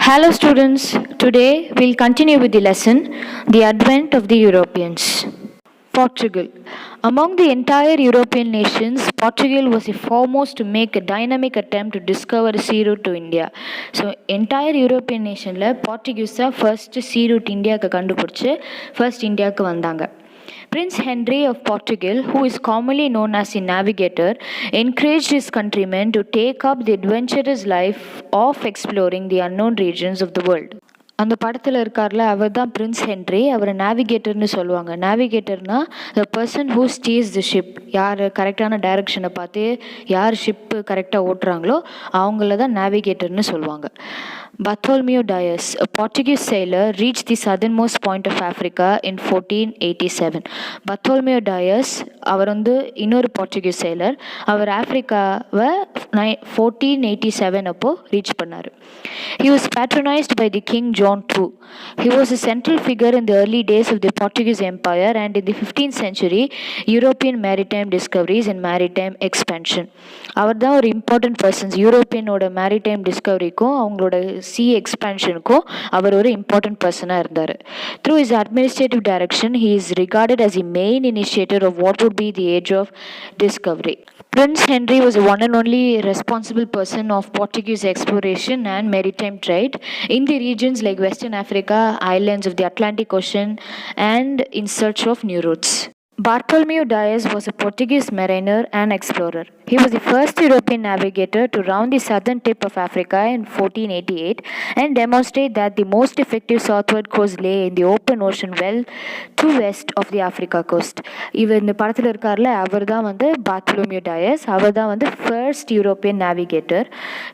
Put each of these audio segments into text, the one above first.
Hello students, today we'll continue with the lesson, The Advent of the Europeans. Portugal. Among the entire European nations, Portugal was the foremost to make a dynamic attempt to discover a sea route to India. So, entire European nation Portuguese first sea route India கண்டுபிடிச்சு first இந்தியாவுக்கு வந்தாங்க. Prince Henry of Portugal, who is commonly known as the navigator, encouraged his countrymen to take up the adventurous life of exploring the unknown regions of the world. அந்த படத்தில் இருக்கார்ல அவர் தான் Prince Henry. அவரை நேவிகேட்டர்னு சொல்லுவாங்க. நேவிகேட்டர்னா the person who steers the ship. யார் கரெக்டான டைரக்ஷனை பார்த்து யார் ஷிப்பு கரெக்டாக ஓட்டுறாங்களோ அவங்கள தான் நேவிகேட்டர்னு சொல்லுவாங்க. Bartholomew Dias, a Portuguese sailor, reached the southernmost point of Africa in 1487. Bartholomew Dias அவர் இன்னொரு போர்ச்சுகீஸ் sailor. அவர் ஆஃப்ரிக்காவை 1487 அப்போ ரீச் பண்ணார். He was patronized by the King John II. He was a central figure in the early days of the Portuguese Empire and in the 15th century European maritime discoveries and maritime expansion. அவர் தான் ஒரு important persons. யூரோப்பியனோட maritime டிஸ்கவரிக்கும் அவங்களோட C எக்ஸ்பேன்ஷனுக்கும் அவர் ஒரு important பர்சனாக இருந்தார். Through his administrative direction, he is regarded as the main initiator of what would be the age of discovery. Prince Henry was the one and only responsible person of Portuguese exploration and maritime trade in the regions like Western Africa, islands of the Atlantic Ocean, and in search of new routes. Bartholomew Dias was a Portuguese mariner and explorer. He was the first European navigator to round the southern tip of Africa in 1488 and demonstrate that the most effective southward course lay in the open ocean well to west of the Africa coast. இவர் இந்த படத்தில் இருக்கார்ல அவர் தான் Bartholomew Dias. அவர் தான் first European navigator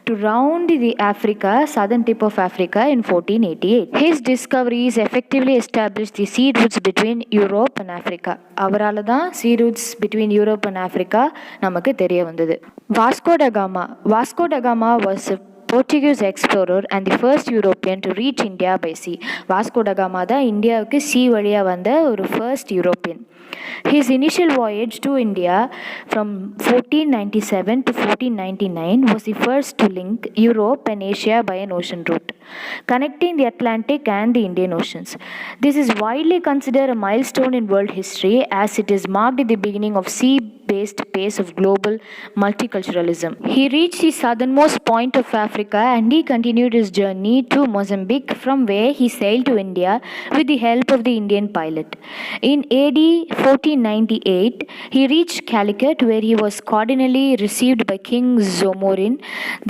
to round the Africa, southern tip of Africa in 1488. His discoveries effectively established the sea routes between Europe and Africa. அவரால் தான் sea routes between Europe and Africa நமக்கு தெரிய வந்தது. Vasco da Gama was a Portuguese explorer and the first European to reach India by sea. Vasco da Gama தான் இந்தியாவுக்கு sea வழியாக வந்த ஒரு first European. His initial voyage to India from 1497 to 1499 was the first to link Europe and Asia by an ocean route, connecting the Atlantic and the Indian Oceans. This is widely considered a milestone in world history as it is marked the beginning of sea-based pace of global multiculturalism. He reached the southernmost point of Africa and he continued his journey to Mozambique, from where he sailed to India with the help of the Indian pilot. In AD 1498, he reached Calicut, where he was cordially received by King Zomorin,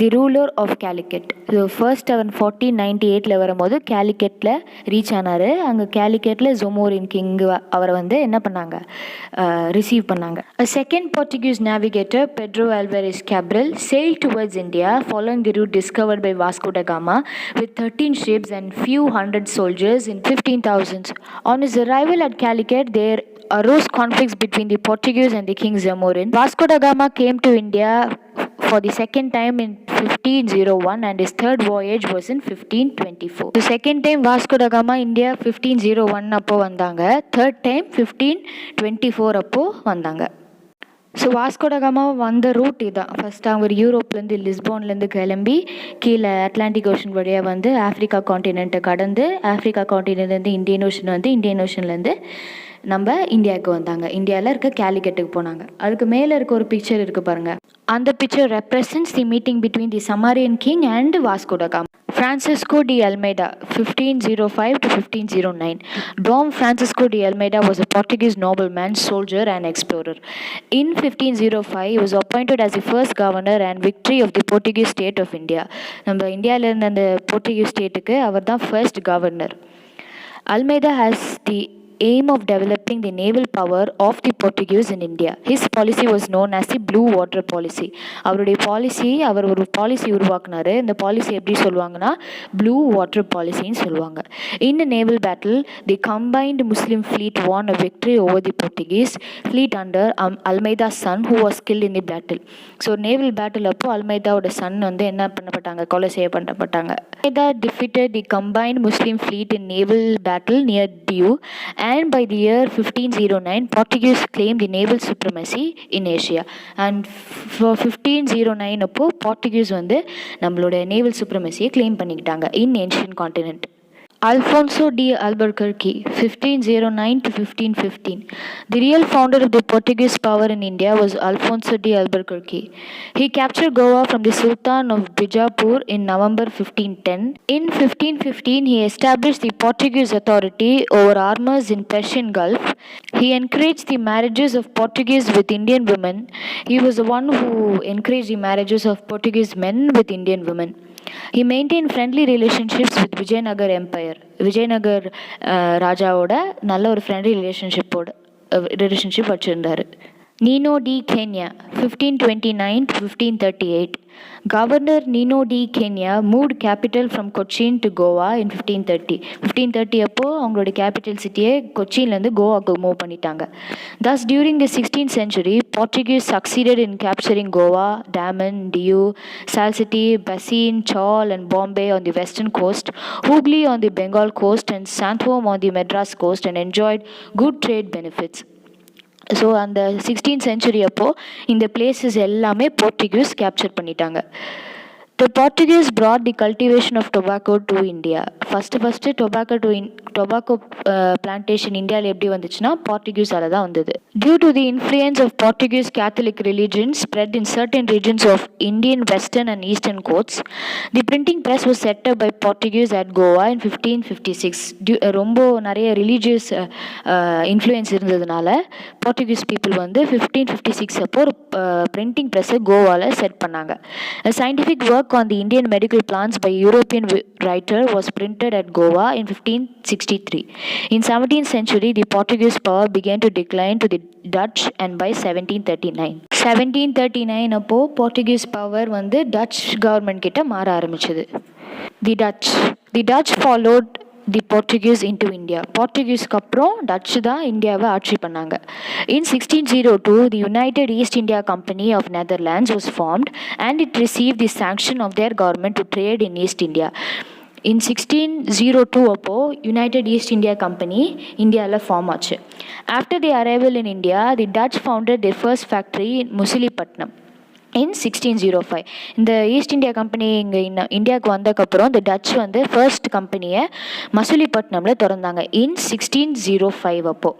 the ruler of Calicut. So first அவன் 1498 வரும்போது கேலிக்கட்டில் reach ஆனார். அங்கே கேலிக்கட்டில் ஜொமோரின் king அவரை என்ன பண்ணாங்க, receive பண்ணாங்க. A second Portuguese navigator, Pedro Alvares Cabral, sailed towards India following the route discovered by Vasco da Gama with 13 ships and few hundred soldiers in 15,000. On his arrival at Calicut, there arose conflicts between the Portuguese and the King Zamorin. Vasco da Gama came to India for the second time in 1501 and his third voyage was in 1524. The second time Vasco da Gama India 1501 அப்போ வந்தாங்க. third time 1524 அப்போ வந்தாங்க. So Vasco da gamma வந்த root இதுதான். First அவங்க யூரோப்லேருந்து லிஸ்போன்லேருந்து கிளம்பி கீழே Atlantic ocean வழியாக ஆஃப்ரிக்கா காண்டினென்ட்டை கடந்து ஆஃப்ரிக்கா காண்டினென்ட்லேருந்து இந்தியன் ஓஷன் இந்தியன் ஓஷன்லேருந்து நம்ம இந்தியாவுக்கு வந்தாங்க. இந்தியாவில் இருக்க கேலிக்கட்டுக்கு போனாங்க. அதுக்கு மேலே இருக்க ஒரு பிக்சர் இருக்குது பாருங்கள். அந்த picture represents the meeting between the Zamorin king and Vasco da Gama. Francisco de Almeida, 1505 to 1509. Dom Francisco de Almeida was a Portuguese nobleman, soldier and explorer. In 1505, he was appointed as the first governor and victory of the Portuguese state of India. நம்ம இந்தியாவில் இருந்த அந்த Portuguese ஸ்டேட்டுக்கு அவர் தான் first governor. Almeida has the aim of developing the naval power of the Portuguese in India. His policy was known as the Blue Water Policy. அவருடைய policy, அவர் ஒரு policy உருவாக்குனாரு. இந்த policy எப்படி சொல்லுவாங்கன்னா ப்ளூ வாட்டர் பாலிசின்னு சொல்லுவாங்க. In a naval battle, the combined Muslim fleet won a victory over the Portuguese fleet under Almeida's son, who was killed in the battle. So naval battle அப்போ அல்மைதாவோட Sun என்ன பண்ணப்பட்டாங்க, கொலை செய்யப்பட்டாங்க. Almeida defeated the combined Muslim fleet in naval battle near Diu And by the year 1509, Portuguese claimed the naval supremacy in Asia. And for 1509 அப்போ Portuguese வந்து நம்மளோட naval supremacy claim பண்ணிக்கிட்டாங்க in ancient continent. Alfonso de Albuquerque, 1509 to 1515. The real founder of the Portuguese power in India was Alfonso de Albuquerque. He captured Goa from the Sultan of Bijapur in November 1510. In 1515, he established the Portuguese authority over armors in Persian Gulf. He encouraged the marriages of Portuguese with Indian women. He was the one who encouraged the marriages of Portuguese men with Indian women. He maintained friendly relationships with Vijayanagar Empire. Vijayanagar ராஜாவோட நல்ல ஒரு friendly relationship வச்சுருந்தார். Nino de Kenya, 1529 to 1538. Governor Nino de Kenya moved capital from Cochin to Goa in 1530. 1530 அப்போ அவங்களோட capital சிட்டியை கொச்சின்லேருந்து கோவாக்கு move பண்ணிட்டாங்க. Thus, during the 16th century, Portuguese succeeded in capturing Goa, Daman, Diu, Salcete, Bassein, Chaul and Bombay on the western coast, Hooghly on the Bengal coast and Santholm on the Madras coast and enjoyed good trade benefits. So அந்த 16th century அப்போது இந்த places எல்லாமே Portuguese capture பண்ணிட்டாங்க. The Portuguese brought the cultivation of tobacco to India. First tobacco plantation இந்தியாவில் எப்படி வந்துச்சுன்னா போர்ச்சுகீஸால் தான் வந்தது. Due to the influence of Portuguese Catholic religion spread in certain regions of Indian western and eastern coasts, the printing press was set up by Portuguese at Goa in 1556. ரொம்ப நிறைய religious influence இருந்ததுனால Portuguese people வந்து 1556 அப்போ ஒரு printing ப்ரெஸ்ஸை கோவாவில் set பண்ணாங்க. Scientific work on the Indian medical plants by European writer was printed at Goa in 1563. In 17th century, the Portuguese power began to decline to the Dutch and by 1739 அப்போ Portuguese power வந்து Dutch government கிட்ட மாற ஆரம்பிச்சது. The Dutch followed the Portuguese into India. போர்ச்சுகீஸ்க்கு அப்புறம் Dutch தான் இந்தியாவை ஆட்சி பண்ணாங்க. In 1602 the United East India Company of Netherlands was formed and it receive the sanction of their government to trade in East India. In 1602 அப்போது United East India Company இந்தியாவில் form ஆச்சு. After the arrival in India the Dutch founded their first factory in Masulipatnam in 1605. இந்த east India company இங்கே இந்தியாவுக்கு வந்ததுக்கப்புறம் இந்த touch வந்து first கம்பெனியை மசூலிப்பட்டினமில் திறந்தாங்க இன் 1605 அப்போது.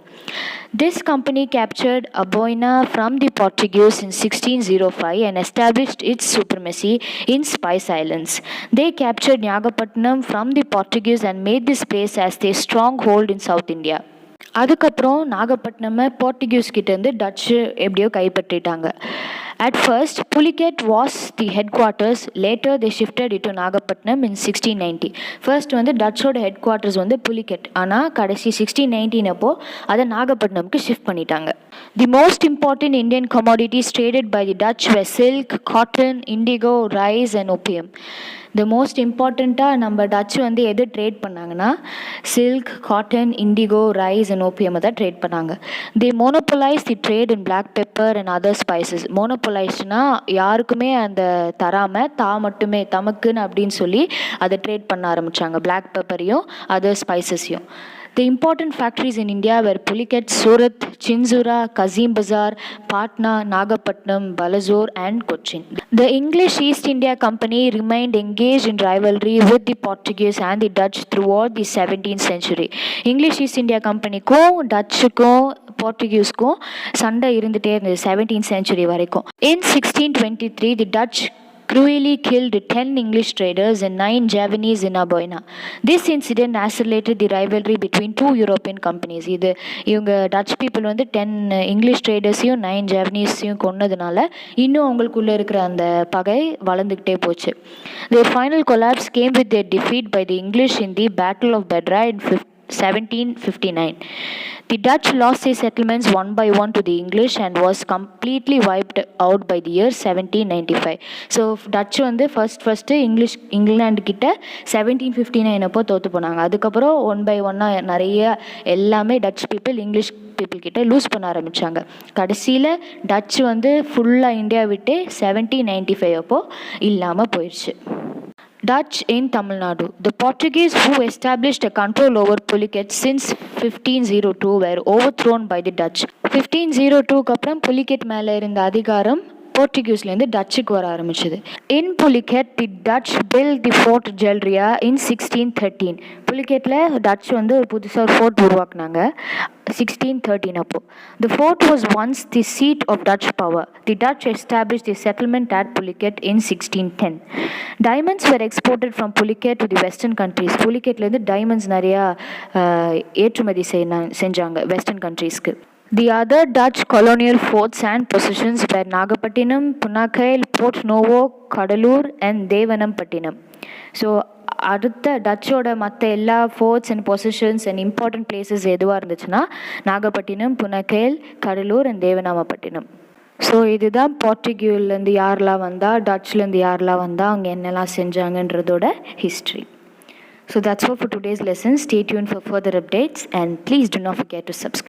This company captured Aboina from the Portuguese in 1605 and established its supremacy in Spice Islands. They captured Nagapattinam from the Portuguese and made this place as their stronghold in South India. அதுக்கப்புறம் நாகப்பட்டினமை Portuguese கிட்டேருந்து Dutch எப்படியோ கைப்பற்றிட்டாங்க. At first, Pulicat was the headquarters. Later, they shifted it to Nagapattinam in 1690. First வந்து டச்சோட ஹெட்குவார்ட்டர்ஸ் வந்து புலிகெட், ஆனால் கடைசி 1619 அப்போ அதை நாகப்பட்டினம்க்கு shift பண்ணிட்டாங்க. The most important Indian commodities traded by the Dutch were silk, cotton, indigo, rice and opium. The most இம்பார்ட்டண்ட்டாக நம்ம Dutch வந்து எது ட்ரேட் பண்ணாங்கன்னா silk, cotton, indigo, rice and opium தான் ட்ரேட் பண்ணாங்க. The monopolise the trade in black pepper and other spices. மோனோபோலைஸ்னால் யாருக்குமே அந்த தராமல் மட்டுமே தமக்குன்னு அப்படின்னு சொல்லி அதை ட்ரேட் பண்ண ஆரம்பித்தாங்க, பிளாக் பெப்பரையும் அதர் ஸ்பைசஸையும். The important factories in India were Pulicat, Surat, Chinzura, Kazim Bazar, Patna, Nagapattinam, Balasore and Cochin. The English East India Company remained engaged in rivalry with the Portuguese and the Dutch throughout the 17th century. English East India Companyக்கும் டச்சுக்கும் போர்ச்சுகீஸ்க்கும் சண்டை இருந்துகிட்டே இருந்தது 17th century வரைக்கும். In 1623, the Dutch cruelly killed 10 English traders and 9 Javanese in Aboina. This incident accelerated the rivalry between two European companies. இவங்க touch people வந்து 10 English ட்ரேடர்ஸையும் 9 ஜாவனீஸையும் கொன்னதுனால இன்னும் அவங்களுக்குள்ளே இருக்கிற அந்த பகை வளர்ந்துக்கிட்டே போச்சு. Their final collapse came with their defeat by the English in the Battle of Bedra in 1759. The Dutch lost their settlements one by one to the English and was completely wiped out by the year 1795. So Dutch வந்து first England கிட்ட 1759 அப்போ தோற்று போனாங்க. அதுக்கப்புறம் one by ஒன்னாக நிறைய எல்லாமே touch people English people கிட்ட லூஸ் பண்ண ஆரம்பித்தாங்க. கடைசியில் டச் வந்து ஃபுல்லாக இந்தியா விட்டு 1795 அப்போ இல்லாமல் போயிடுச்சு. Dutch in Tamil Nadu. The Portuguese who established a control over Pulicat since 1502 were overthrown by the Dutch. 1502க்கு அப்புறம் புலிகேட் மேலே இருந்த அதிகாரம் போர்ச்சுகீஸ்லேருந்து டச்சுக்கு வர ஆரம்பிச்சது. இன் புலிகேட் தி டச் பில் தி ஃபோர்ட் ஜெல்ரியா இன் 1613. புலிகேட்டில் டச் வந்து ஒரு புதுசாக ஒரு ஃபோர்ட் உருவாக்குனாங்க 1613 அப்போ. The fort was once the seat of Dutch power. The Dutch established a settlement at Pulicat in 1610. Diamonds were exported from Pulicat to the western countries. புலிகேட்லேருந்து diamonds நிறையா ஏற்றுமதி செஞ்சாங்க வெஸ்டர்ன் கண்ட்ரீஸ்க்கு. The other Dutch colonial forts and possessions were Nagapattinam, Punakhail, Port Novo, Kadalur and Devanampattinam. So அடுத்த டச்சோட மற்ற எல்லா forts and positions and important places எதுவாக இருந்துச்சுன்னா நாகப்பட்டினம், புனகேல், கடலூர் அண்ட் தேவனாமப்பட்டினம். ஸோ இதுதான் போர்ச்சுகல்லேருந்து யாரெல்லாம் வந்தால், டச்லேருந்து யாரெல்லாம் வந்தால், அவங்க என்னெல்லாம் செஞ்சாங்கன்றதோட history. So that's all for today's lesson. Stay tuned for further updates and please do not forget to subscribe.